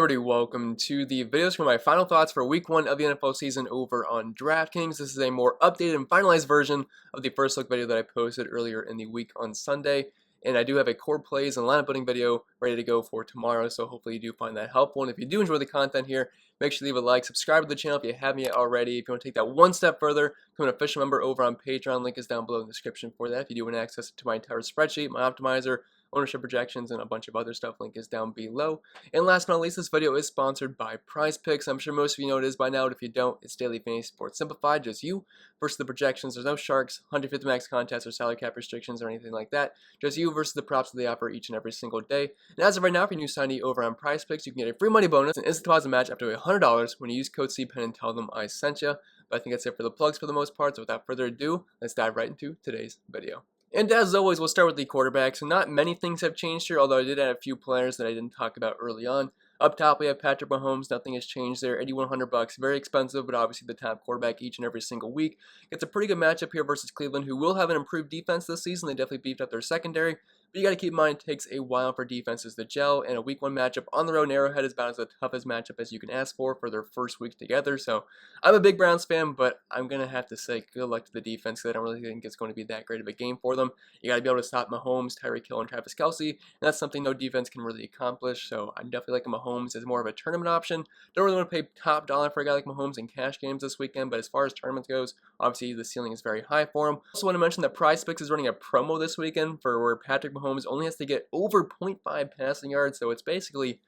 everybody, welcome to the videos for my final thoughts for week 1 of the NFL season over on DraftKings. This is a more updated and finalized version of the first look video that I posted earlier in the week on Sunday. And I do have a core plays and lineup building video ready to go for tomorrow, so hopefully you do find that helpful. And if you do enjoy the content here, make sure to leave a like, subscribe to the channel if you haven't yet already. If you want to take that one step further, become an official member over on Patreon. Link is down below in the description for that. If you do want access to my entire spreadsheet, my optimizer, ownership projections, and a bunch of other stuff, link is down below. And last but not least, this video is sponsored by Prize Picks. I'm sure most of you know what it is by now, but if you don't, it's daily fantasy sports simplified, just you versus the projections. There's no sharks, 150 max contests, or salary cap restrictions, or anything like that. Just you versus the props that they offer each and every single day. And as of right now, if you're new signee over on Prize Picks, you can get a free money bonus and instant deposit match up to $100 when you use code CPEN and tell them I sent you. But I think that's it for the plugs for the most part, so without further ado, let's dive right into today's video. And as always, we'll start with the quarterbacks. So not many things have changed here, although I did add a few players that I didn't talk about early on. Up top, we have Patrick Mahomes. Nothing has changed there. $8,100, very expensive, but obviously the top quarterback each and every single week. Gets a pretty good matchup here versus Cleveland, who will have an improved defense this season. They definitely beefed up their secondary. But you got to keep in mind, it takes a while for defenses to gel, and a week 1 matchup on the road in Arrowhead is about as the toughest matchup as you can ask for their first week together. So I'm a big Browns fan, but I'm going to have to say good luck to the defense because I don't really think it's going to be that great of a game for them. You got to be able to stop Mahomes, Tyreek Hill, and Travis Kelce, and that's something no defense can really accomplish. So I'm definitely liking Mahomes as more of a tournament option. Don't really want to pay top dollar for a guy like Mahomes in cash games this weekend, but as far as tournaments goes, obviously the ceiling is very high for him. Also want to mention that Prize Picks is running a promo this weekend for where Patrick Mahomes only has to get over 0.5 passing yards, so it's basically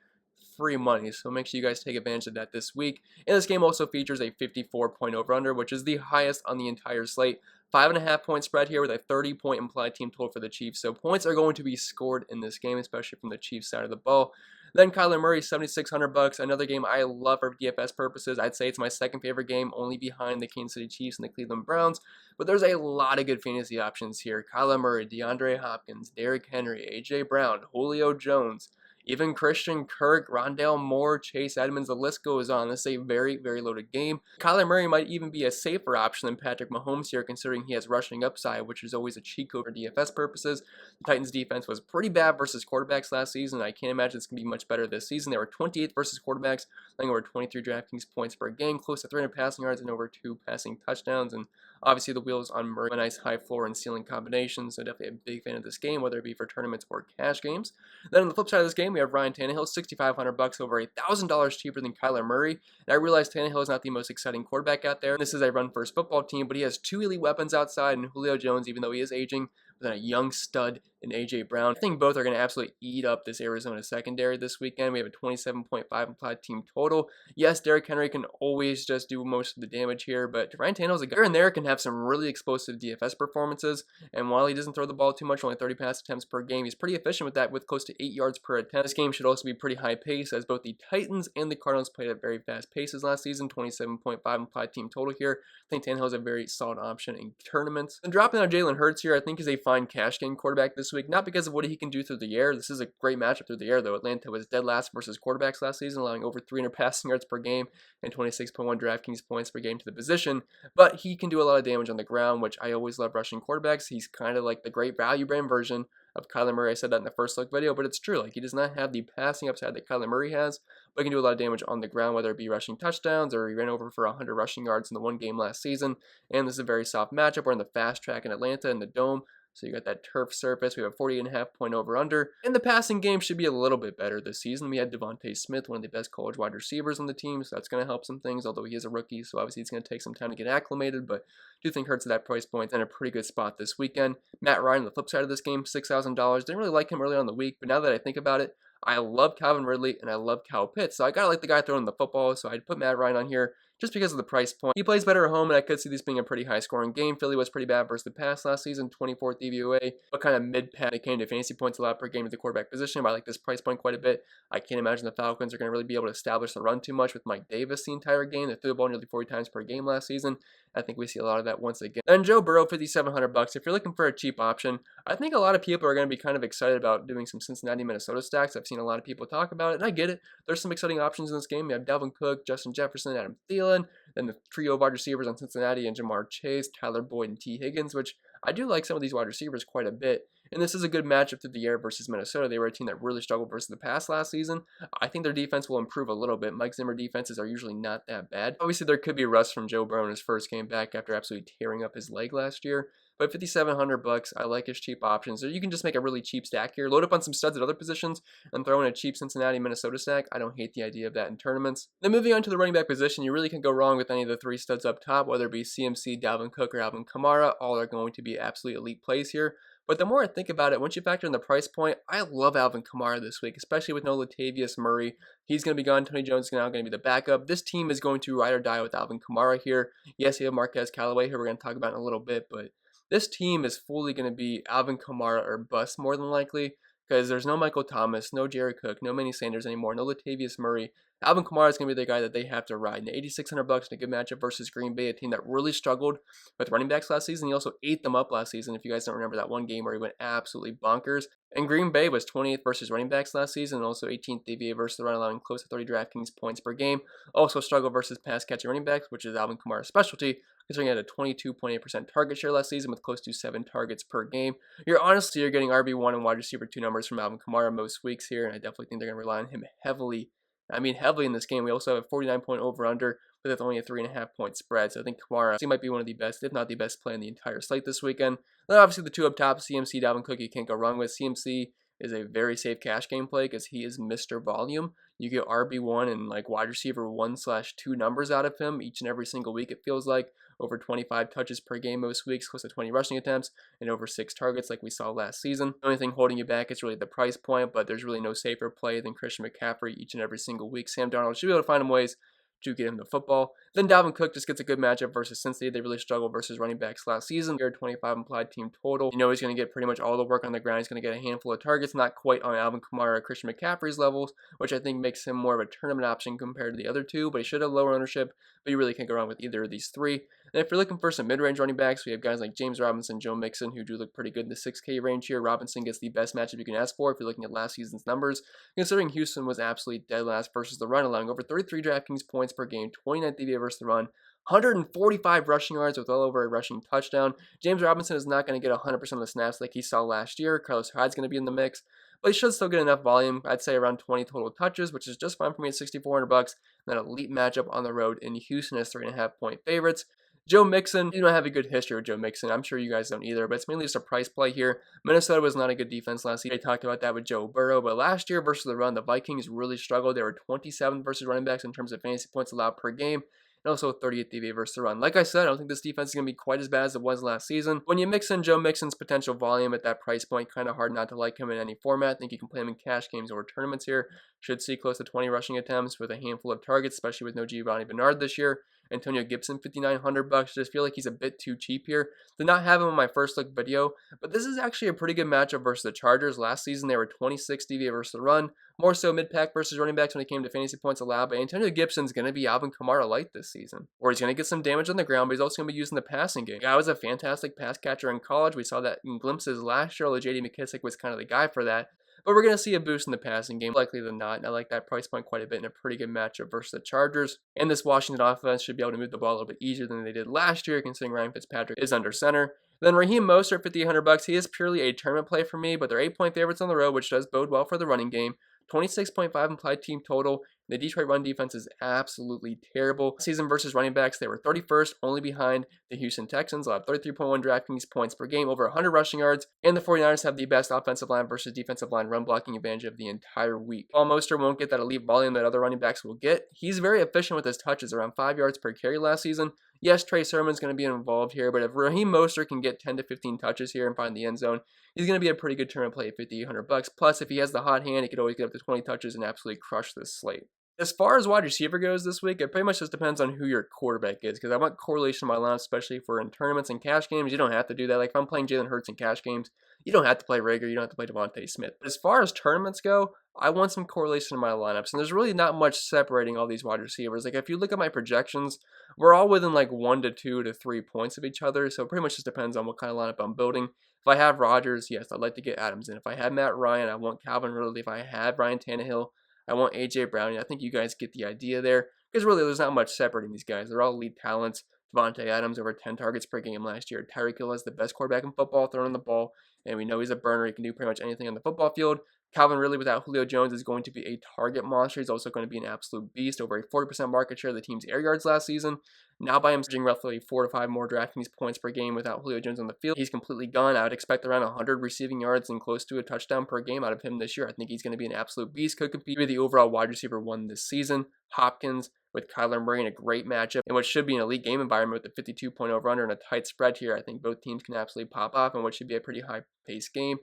free money. So make sure you guys take advantage of that this week. And this game also features a 54-point over-under, which is the highest on the entire slate. 5.5 point spread here with a 30-point implied team total for the Chiefs. So points are going to be scored in this game, especially from the Chiefs side of the ball. Then Kyler Murray, $7,600. Another game I love for DFS purposes. I'd say it's my second favorite game, only behind the Kansas City Chiefs and the Cleveland Browns. But there's a lot of good fantasy options here. Kyler Murray, DeAndre Hopkins, Derrick Henry, A.J. Brown, Julio Jones, even Christian Kirk, Rondale Moore, Chase Edmonds, the list goes on. This is a very, very loaded game. Kyler Murray might even be a safer option than Patrick Mahomes here, considering he has rushing upside, which is always a cheat code for DFS purposes. The Titans' defense was pretty bad versus quarterbacks last season. I can't imagine it's going to be much better this season. They were 28th versus quarterbacks, letting over 23 DraftKings points per game, close to 300 passing yards and over 2 passing touchdowns. And obviously the wheels on Murray, a nice high floor and ceiling combination, so definitely a big fan of this game, whether it be for tournaments or cash games. Then on the flip side of this game, we have Ryan Tannehill, $6,500, over $1,000 cheaper than Kyler Murray. And I realize Tannehill is not the most exciting quarterback out there. This is a run-first football team, but he has 2 elite weapons outside, and Julio Jones, even though he is aging, then a young stud in A.J. Brown. I think both are going to absolutely eat up this Arizona secondary this weekend. We have a 27.5 implied team total. Yes, Derrick Henry can always just do most of the damage here, but Ryan Tannehill's a guy here and there can have some really explosive DFS performances, and while he doesn't throw the ball too much, only 30 pass attempts per game, he's pretty efficient with that, with close to 8 yards per attempt. This game should also be pretty high pace, as both the Titans and the Cardinals played at very fast paces last season. 27.5 implied team total here. I think Tannehill is a very solid option in tournaments. And dropping out Jalen Hurts here, I think is a fine cash game quarterback this week, not because of what he can do through the air. This is a great matchup through the air, though. Atlanta was dead last versus quarterbacks last season, allowing over 300 passing yards per game and 26.1 DraftKings points per game to the position. But he can do a lot of damage on the ground, which I always love rushing quarterbacks. He's kind of like the great value brand version of Kyler Murray. I said that in the first look video, but it's true. Like, he does not have the passing upside that Kyler Murray has, but he can do a lot of damage on the ground, whether it be rushing touchdowns or he ran over for 100 rushing yards in the one game last season. And this is a very soft matchup. We're in the fast track in Atlanta in the Dome. So you got that turf surface. We have a 40.5 point over-under. And the passing game should be a little bit better this season. We had Devontae Smith, one of the best college wide receivers on the team, so that's going to help some things, although he is a rookie, so obviously it's going to take some time to get acclimated, but I do think Hurts at that price point in a pretty good spot this weekend. Matt Ryan on the flip side of this game, $6,000. Didn't really like him early on in the week, but now that I think about it, I love Calvin Ridley and I love Kyle Pitts, so I gotta like the guy throwing the football, so I'd put Matt Ryan on here just because of the price point. He plays better at home, and I could see this being a pretty high-scoring game. Philly was pretty bad versus the pass last season, 24th DVOA, but kind of mid-pack. It came to fantasy points allowed per game at the quarterback position, but I like this price point quite a bit. I can't imagine the Falcons are going to really be able to establish the run too much with Mike Davis the entire game. They threw the ball nearly 40 times per game last season. I think we see a lot of that once again. And Joe Burrow, $5,700. If you're looking for a cheap option, I think a lot of people are going to be kind of excited about doing some Cincinnati, Minnesota stacks. I've seen a lot of people talk about it, and I get it. There's some exciting options in this game. You have Dalvin Cook, Justin Jefferson, Adam Thielen, then the trio of wide receivers on Cincinnati and Jamar Chase, Tyler Boyd, and T. Higgins, which I do like some of these wide receivers quite a bit. And this is a good matchup through the air versus Minnesota. They were a team that really struggled versus the pass last season. I think their defense will improve a little bit. Mike Zimmer defenses are usually not that bad. Obviously, there could be rust from Joe Burrow in his first game back after absolutely tearing up his leg last year. But $5,700, I like his cheap options. So you can just make a really cheap stack here. Load up on some studs at other positions and throw in a cheap Cincinnati, Minnesota stack. I don't hate the idea of that in tournaments. Then moving on to the running back position, you really can go wrong with any of the three studs up top, whether it be CMC, Dalvin Cook, or Alvin Kamara. All are going to be absolutely elite plays here. But the more I think about it, once you factor in the price point, I love Alvin Kamara this week, especially with no Latavius Murray. He's going to be gone. Tony Jones is now going to be the backup. This team is going to ride or die with Alvin Kamara here. Yes, you have Marquez Callaway, who we're going to talk about in a little bit, but this team is fully going to be Alvin Kamara or bust more than likely, because there's no Michael Thomas, no Jared Cook, no Manny Sanders anymore, no Latavius Murray. Alvin Kamara is going to be the guy that they have to ride. And $8,600 in a good matchup versus Green Bay, a team that really struggled with running backs last season. He also ate them up last season, if you guys don't remember that one game where he went absolutely bonkers. And Green Bay was 28th versus running backs last season, and also 18th DVA versus the run, allowing close to 30 DraftKings points per game. Also struggled versus pass catching running backs, which is Alvin Kamara's specialty, considering he had a 22.8% target share last season with close to 7 targets per game. You're getting RB1 and wide receiver 2 numbers from Alvin Kamara most weeks here, and I definitely think they're going to rely on him heavily in this game. We also have a 49-point over-under with only a 3.5 point spread. So I think Kamara might be one of the best, if not the best play in the entire slate this weekend. Then obviously the two up top, CMC, Dalvin Cook, you can't go wrong with. CMC is a very safe cash game play because he is Mr. Volume. You get RB1 and like wide receiver 1/2 numbers out of him each and every single week, it feels like. Over 25 touches per game most weeks, close to 20 rushing attempts, and over 6 targets like we saw last season. The only thing holding you back is really the price point, but there's really no safer play than Christian McCaffrey each and every single week. Sam Darnold should be able to find him ways to get him the football. Then Dalvin Cook just gets a good matchup versus Cincinnati. They really struggled versus running backs last season. They're 25 implied team total. You know he's going to get pretty much all the work on the ground. He's going to get a handful of targets, not quite on Alvin Kamara or Christian McCaffrey's levels, which I think makes him more of a tournament option compared to the other two, but he should have lower ownership, but you really can't go wrong with either of these three. And if you're looking for some mid-range running backs, we have guys like James Robinson, Joe Mixon, who do look pretty good in the 6K range here. Robinson gets the best matchup you can ask for if you're looking at last season's numbers, considering Houston was absolutely dead last versus the run, allowing over 33 DraftKings points per game, 29 DVA versus the run, 145 rushing yards with well over a rushing touchdown. James Robinson is not going to get 100% of the snaps like he saw last year. Carlos Hyde's going to be in the mix, but he should still get enough volume. I'd say around 20 total touches, which is just fine for me at $6,400. And then elite matchup on the road in Houston as 3.5 point favorites. Joe Mixon, you don't have a good history with Joe Mixon. I'm sure you guys don't either, but it's mainly just a price play here. Minnesota was not a good defense last year. I talked about that with Joe Burrow, but last year versus the run, the Vikings really struggled. They were 27th versus running backs in terms of fantasy points allowed per game, and also 30th DVA versus the run. Like I said, I don't think this defense is going to be quite as bad as it was last season. When you mix in Joe Mixon's potential volume at that price point, kind of hard not to like him in any format. I think you can play him in cash games or tournaments here. Should see close to 20 rushing attempts with a handful of targets, especially with no Giovanni Bernard this year. Antonio Gibson, $5,900. Just feel like he's a bit too cheap here. Did not have him in my first look video, but this is actually a pretty good matchup versus the Chargers. Last season, they were 26 DVA versus the run. More so mid-pack versus running backs when it came to fantasy points allowed, but Antonio Gibson's going to be Alvin Kamara light this season. Or he's going to get some damage on the ground, but he's also going to be using the passing game. The guy was a fantastic pass catcher in college. We saw that in glimpses last year, although J.D. McKissick was kind of the guy for that. But we're going to see a boost in the passing game, likely than not. And I like that price point quite a bit in a pretty good matchup versus the Chargers. And this Washington offense should be able to move the ball a little bit easier than they did last year, considering Ryan Fitzpatrick is under center. Then Raheem Mostert, $5,800. He is purely a tournament play for me, but they're 8-point favorites on the road, which does bode well for the running game. 26.5 implied team total. The Detroit run defense is absolutely terrible. Season versus running backs, they were 31st, only behind the Houston Texans. Allowed 33.1 DraftKings points per game, over 100 rushing yards, and the 49ers have the best offensive line versus defensive line run blocking advantage of the entire week. While Mostert won't get that elite volume that other running backs will get, he's very efficient with his touches, around 5 yards per carry last season. Yes, Trey Sermon's going to be involved here, but if Raheem Mostert can get 10 to 15 touches here and find the end zone, he's going to be a pretty good tournament play at $5,800. Plus, if he has the hot hand, he could always get up to 20 touches and absolutely crush this slate. As far as wide receiver goes this week, it pretty much just depends on who your quarterback is, because I want correlation in my lineup, especially for in tournaments and cash games. You don't have to do that. Like if I'm playing Jalen Hurts in cash games, you don't have to play Rager, you don't have to play Devontae Smith. But as far as tournaments go, I want some correlation in my lineups, and there's really not much separating all these wide receivers. Like if you look at my projections, we're all within like 1 to 2 to 3 points of each other, so it pretty much just depends on what kind of lineup I'm building. If I have Rodgers, yes, I'd like to get Adams in. If I have Matt Ryan, I want Calvin Ridley. If I have Ryan Tannehill, I want A.J. Brown. I think you guys get the idea there, because really there's not much separating these guys. They're all elite talents. Devontae Adams over 10 targets per game last year. Tyreek Hill is the best quarterback in football throwing the ball, and we know he's a burner. He can do pretty much anything on the football field. Calvin Ridley without Julio Jones is going to be a target monster. He's also going to be an absolute beast, over a 40% market share of the team's air yards last season. Now by him surging roughly 4 to 5 more DraftKings points per game without Julio Jones on the field, he's completely gone. I would expect around 100 receiving yards and close to a touchdown per game out of him this year. I think he's going to be an absolute beast. Could compete with the overall wide receiver 1 this season. Hopkins with Kyler Murray in a great matchup in what should be an elite game environment with a 52-point over-under and a tight spread here. I think both teams can absolutely pop off in what should be a pretty high-paced game.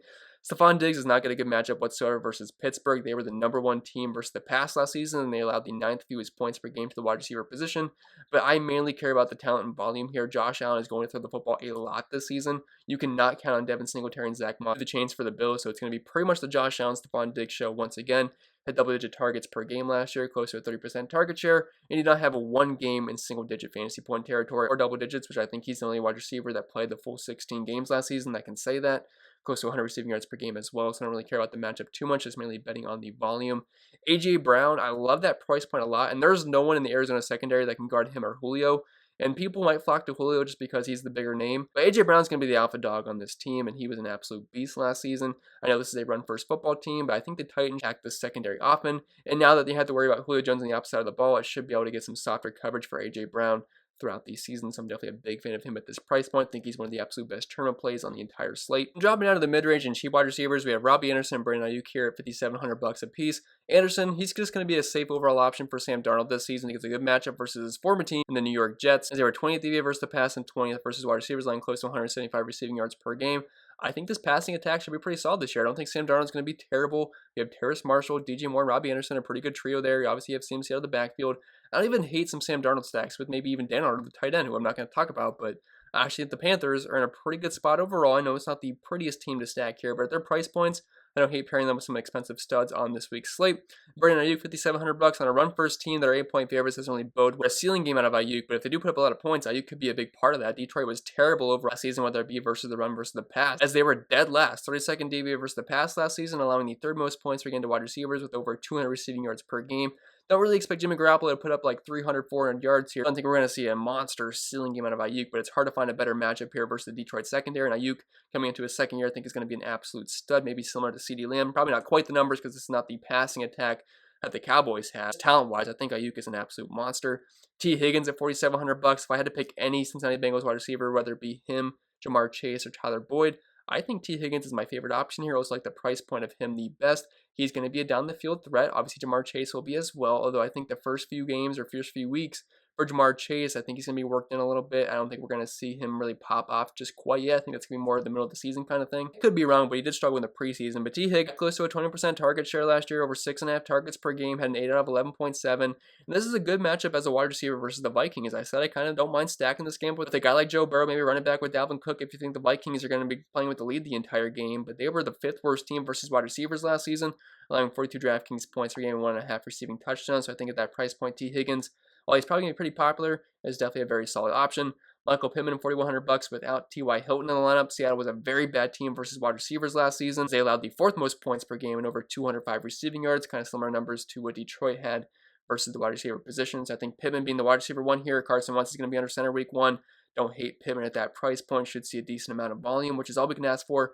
Stephon Diggs is not going to get a good matchup whatsoever versus Pittsburgh. They were the #1 team versus the pass last season, and they allowed the 9th fewest points per game to the wide receiver position. But I mainly care about the talent and volume here. Josh Allen is going to throw the football a lot this season. You cannot count on Devin Singletary and Zach Moss, the chains for the Bills, so it's going to be pretty much the Josh Allen, Stephon Diggs show once again. Had double-digit targets per game last year, close to a 30% target share, and did not have a one game in single-digit fantasy point territory or double digits, which I think he's the only wide receiver that played the full 16 games last season that can say that. Close to 100 receiving yards per game as well, so I don't really care about the matchup too much, just mainly betting on the volume. A.J. Brown, I love that price point a lot, and there's no one in the Arizona secondary that can guard him or Julio. And people might flock to Julio just because he's the bigger name. But A.J. Brown's going to be the alpha dog on this team, and he was an absolute beast last season. I know this is a run-first football team, but I think the Titans attack the secondary often. And now that they have to worry about Julio Jones on the opposite side of the ball, it should be able to get some softer coverage for A.J. Brown throughout the season. So I'm definitely a big fan of him at this price point. I think he's one of the absolute best tournament plays on the entire slate. Dropping down to the mid-range and cheap wide receivers, we have Robbie Anderson and Brandon Ayuk here at $5,700 a piece. Anderson, he's just going to be a safe overall option for Sam Darnold this season. He gets a good matchup versus his former team in the New York Jets, as they were 20th DVA versus the pass and 20th versus wide receivers, line close to 175 receiving yards per game. I think this passing attack should be pretty solid this year. I don't think Sam Darnold's going to be terrible. You have Terrace Marshall, DJ Moore, and Robbie Anderson, a pretty good trio there. You obviously have CMC out of the backfield. I don't even hate some Sam Darnold stacks with maybe even Dan Arnold, the tight end, who I'm not going to talk about, but I actually think the Panthers are in a pretty good spot overall. I know it's not the prettiest team to stack here, but at their price points, I don't hate pairing them with some expensive studs on this week's slate. Brandon Ayuk, $5,700 on a run-first team that are 8-point favorites doesn't really bode a ceiling game out of Ayuk, but if they do put up a lot of points, Ayuk could be a big part of that. Detroit was terrible over last season, whether it be versus the run versus the pass, as they were dead last. 32nd DVA versus the pass last season, allowing the 3rd most points per game to wide receivers with over 200 receiving yards per game. Don't really expect Jimmy Garoppolo to put up like 300, 400 yards here. I don't think we're going to see a monster ceiling game out of Ayuk, but it's hard to find a better matchup here versus the Detroit secondary. And Ayuk, coming into his second year, I think is going to be an absolute stud, maybe similar to CeeDee Lamb. Probably not quite the numbers because this is not the passing attack that the Cowboys have. Talent-wise, I think Ayuk is an absolute monster. T. Higgins at $4,700. If I had to pick any Cincinnati Bengals wide receiver, whether it be him, Jamar Chase, or Tyler Boyd, I think T. Higgins is my favorite option here. I also like the price point of him the best. He's going to be a down-the-field threat. Obviously, Jamar Chase will be as well, although I think the first few games or first few weeks for Jamar Chase, I think he's going to be worked in a little bit. I don't think we're going to see him really pop off just quite yet. I think that's going to be more of the middle of the season kind of thing. Could be wrong, but he did struggle in the preseason. But T. Higgins, close to a 20% target share last year, over 6.5 targets per game, had an 8 out of 11.7. And this is a good matchup as a wide receiver versus the Vikings. As I said, I kind of don't mind stacking this game with a guy like Joe Burrow, maybe running back with Dalvin Cook if you think the Vikings are going to be playing with the lead the entire game. But they were the 5th worst team versus wide receivers last season, allowing 42 DraftKings points per game and 1.5 receiving touchdowns. So I think at that price point, T. Higgins, while he's probably going to be pretty popular, is definitely a very solid option. Michael Pittman, $4,100 without T.Y. Hilton in the lineup. Seattle was a very bad team versus wide receivers last season. They allowed the 4th most points per game and over 205 receiving yards, kind of similar numbers to what Detroit had versus the wide receiver positions. I think Pittman being the wide receiver 1 here, Carson Wentz is going to be under center week 1. Don't hate Pittman at that price point. Should see a decent amount of volume, which is all we can ask for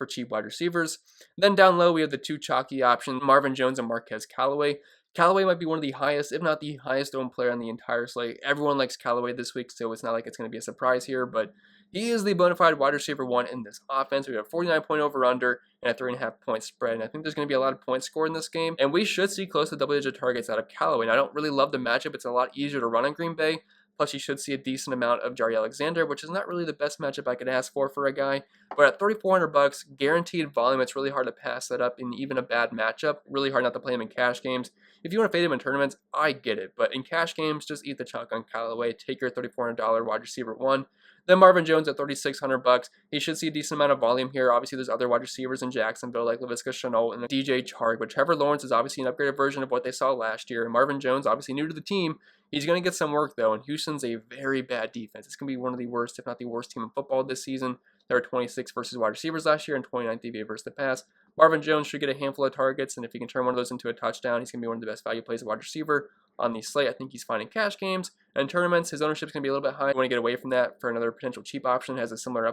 cheap wide receivers. Then down low, we have the 2 chalky options, Marvin Jones and Marquez Callaway. Callaway might be one of the highest, if not the highest owned player on the entire slate. Everyone likes Callaway this week, so it's not like it's going to be a surprise here, but he is the bona fide wide receiver 1 in this offense. We have 49-point over-under and a 3.5-point spread, and I think there's going to be a lot of points scored in this game, and we should see close to double-digit targets out of Callaway. And I don't really love the matchup. It's a lot easier to run on Green Bay. Plus, you should see a decent amount of Jair Alexander, which is not really the best matchup I could ask for a guy. But at $3,400, guaranteed volume, it's really hard to pass that up in even a bad matchup. Really hard not to play him in cash games. If you want to fade him in tournaments, I get it. But in cash games, just eat the chalk on Callaway. Take your $3,400 wide receiver 1. Then Marvin Jones at $3,600. He should see a decent amount of volume here. Obviously, there's other wide receivers in Jacksonville like Laviska Shenault and DJ Chark. But Trevor Lawrence is obviously an upgraded version of what they saw last year. And Marvin Jones, obviously new to the team, he's going to get some work, though, and Houston's a very bad defense. It's going to be one of the worst, if not the worst team in football this season. They were 26th versus wide receivers last year and 29th DVA versus the pass. Marvin Jones should get a handful of targets, and if he can turn one of those into a touchdown, he's going to be one of the best value plays at wide receiver on the slate. I think he's fine in cash games and tournaments. His ownership is going to be a little bit high. You want to get away from that for another potential cheap option that has a similar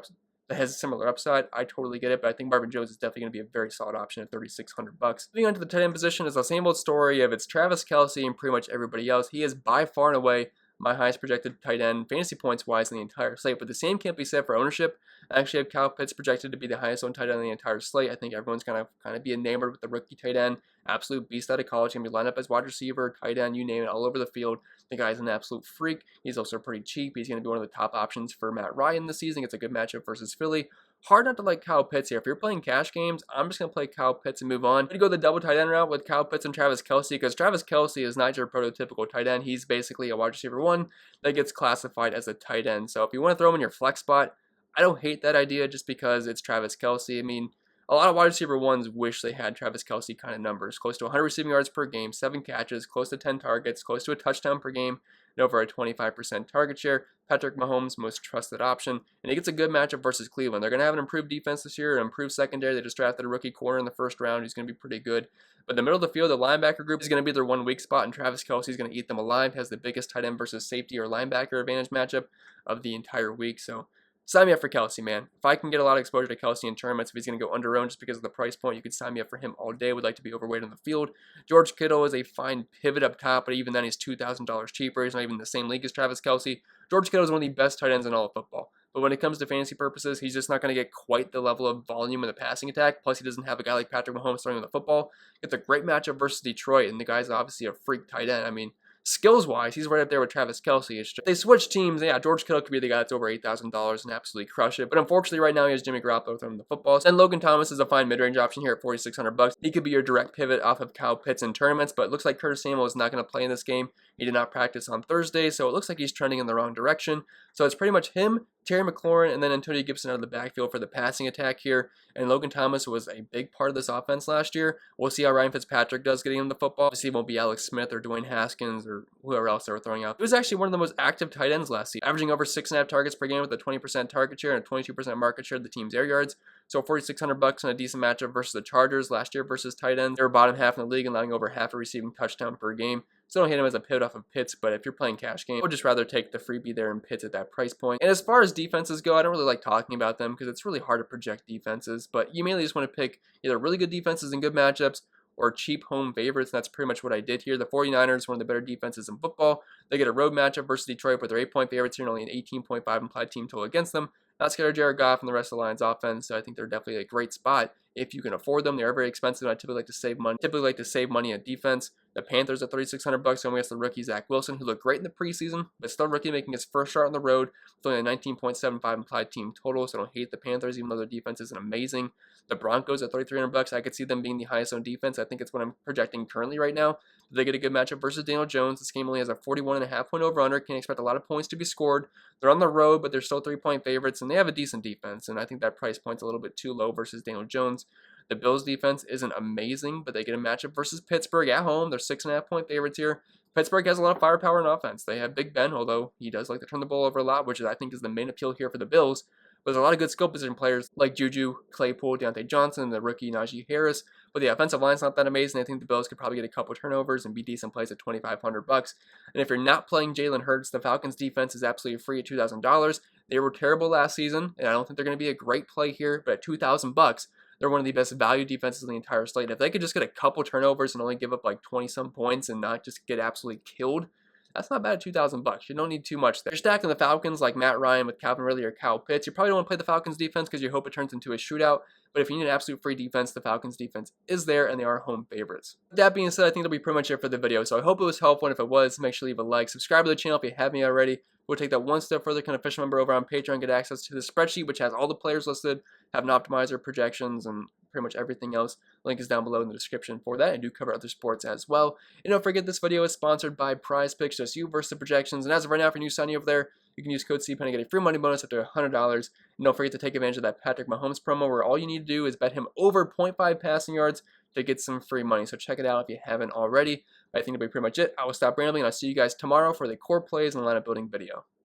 upside. I totally get it, but I think Marvin Jones is definitely going to be a very solid option at $3,600. Moving on to the tight end position is the same old story of it's Travis Kelce and pretty much everybody else. He is by far and away my highest projected tight end fantasy points wise in the entire slate, but the same can't be said for ownership. I actually have Kyle Pitts projected to be the highest owned tight end in the entire slate. I think everyone's gonna kind of be enamored with the rookie tight end, absolute beast out of college. Gonna be lined up as wide receiver, tight end, you name it, all over the field. The guy's an absolute freak. He's also pretty cheap. He's gonna be one of the top options for Matt Ryan this season. It's a good matchup versus Philly. Hard not to like Kyle Pitts here. If you're playing cash games, I'm just going to play Kyle Pitts and move on. I'm going to go the double tight end route with Kyle Pitts and Travis Kelce because Travis Kelce is not your prototypical tight end. He's basically a wide receiver one that gets classified as a tight end. So if you want to throw him in your flex spot, I don't hate that idea just because it's Travis Kelce. I mean, a lot of wide receiver ones wish they had Travis Kelce kind of numbers. Close to 100 receiving yards per game, 7 catches, close to 10 targets, close to a touchdown per game, and over a 25% target share. Patrick Mahomes' most trusted option, and he gets a good matchup versus Cleveland. They're going to have an improved defense this year, an improved secondary. They just drafted a rookie corner in the first round who's going to be pretty good. But the middle of the field, the linebacker group is going to be their one weak spot, and Travis Kelce is going to eat them alive. Has the biggest tight end versus safety or linebacker advantage matchup of the entire week. So sign me up for Kelce, man. If I can get a lot of exposure to Kelce in tournaments, if he's going to go under-owned just because of the price point, you could sign me up for him all day. Would like to be overweight on the field. George Kittle is a fine pivot up top, but even then he's $2,000 cheaper. He's not even in the same league as Travis Kelce. George Kittle is one of the best tight ends in all of football. But when it comes to fantasy purposes, he's just not going to get quite the level of volume in the passing attack. Plus, he doesn't have a guy like Patrick Mahomes throwing the football. It's a great matchup versus Detroit, and the guy's obviously a freak tight end. I mean, skills-wise, he's right up there with Travis Kelce. It's just, they switch teams. Yeah, George Kittle could be the guy that's over $8,000 and absolutely crush it. But unfortunately, right now, he has Jimmy Garoppolo throwing the football. And Logan Thomas is a fine mid-range option here at $4,600. He could be your direct pivot off of Kyle Pitts in tournaments, but it looks like Curtis Samuel is not going to play in this game. He did not practice on Thursday, so it looks like he's trending in the wrong direction. So it's pretty much him, Terry McLaurin, and then Antonio Gibson out of the backfield for the passing attack here. And Logan Thomas was a big part of this offense last year. We'll see how Ryan Fitzpatrick does getting him the football. Obviously, it won't be Alex Smith or Dwayne Haskins or whoever else they were throwing out. He was actually one of the most active tight ends last season, averaging over 6.5 targets per game with a 20% target share and a 22% market share of the team's air yards. So $4,600 and a decent matchup versus the Chargers last year versus tight ends. They were bottom half in the league, allowing over half a receiving touchdown per game. So don't hit him as a pivot off of Pitts, but if you're playing cash game, I would just rather take the freebie there in Pitts at that price point. And as far as defenses go, I don't really like talking about them because it's really hard to project defenses, but you mainly just want to pick either really good defenses and good matchups or cheap home favorites, and that's pretty much what I did here. The 49ers, one of the better defenses in football. They get a road matchup versus Detroit, but they're 8-point favorites here and only an 18.5 implied team total against them. Not scared of Jared Goff and the rest of the Lions offense, so I think they're definitely a great spot if you can afford them. They are very expensive, and I typically like to save money on defense. The Panthers at $3,600 going against the rookie Zach Wilson, who looked great in the preseason, but still rookie making his first start on the road with only a 19.75 implied team total, so I don't hate the Panthers, even though their defense isn't amazing. The Broncos at $3,300, I could see them being the highest owned defense. I think it's what I'm projecting currently right now. They get a good matchup versus Daniel Jones. This game only has a 41.5 point over-under. Can't expect a lot of points to be scored. They're on the road, but they're still 3-point favorites, and they have a decent defense, and I think that price point's a little bit too low versus Daniel Jones. The Bills' defense isn't amazing, but they get a matchup versus Pittsburgh at home. They're 6.5 point favorites here. Pittsburgh has a lot of firepower in offense. They have Big Ben, although he does like to turn the ball over a lot, which I think is the main appeal here for the Bills. But there's a lot of good skill position players like Juju, Claypool, Deontay Johnson, and the rookie Najee Harris. But the offensive line's not that amazing. I think the Bills could probably get a couple turnovers and be decent plays at $2,500. And if you're not playing Jalen Hurts, the Falcons' defense is absolutely free at $2,000. They were terrible last season, and I don't think they're going to be a great play here. But at $2,000, they're one of the best value defenses in the entire slate. If they could just get a couple turnovers and only give up like 20-some points and not just get absolutely killed, that's not bad at $2,000. You don't need too much there. You're stacking the Falcons like Matt Ryan with Calvin Ridley or Kyle Pitts. You probably don't want to play the Falcons defense because you hope it turns into a shootout. But if you need an absolute free defense, the Falcons defense is there, and they are home favorites. With that being said, I think that'll be pretty much it for the video. So I hope it was helpful, and if it was, make sure to leave a like. Subscribe to the channel if you haven't already. We'll take that one step further, become an official member over on Patreon, get access to the spreadsheet, which has all the players listed, have an optimizer, projections, and pretty much everything else. Link is down below in the description for that. I do cover other sports as well. And don't forget, this video is sponsored by Prize Picks, just you versus the projections. And as of right now, if you're new signing over there, you can use code CPEN and get a free money bonus up to $100. And don't forget to take advantage of that Patrick Mahomes promo, where all you need to do is bet him over 0.5 passing yards to get some free money. So check it out if you haven't already. I think that'll be pretty much it. I will stop rambling, and I'll see you guys tomorrow for the core plays and lineup building video.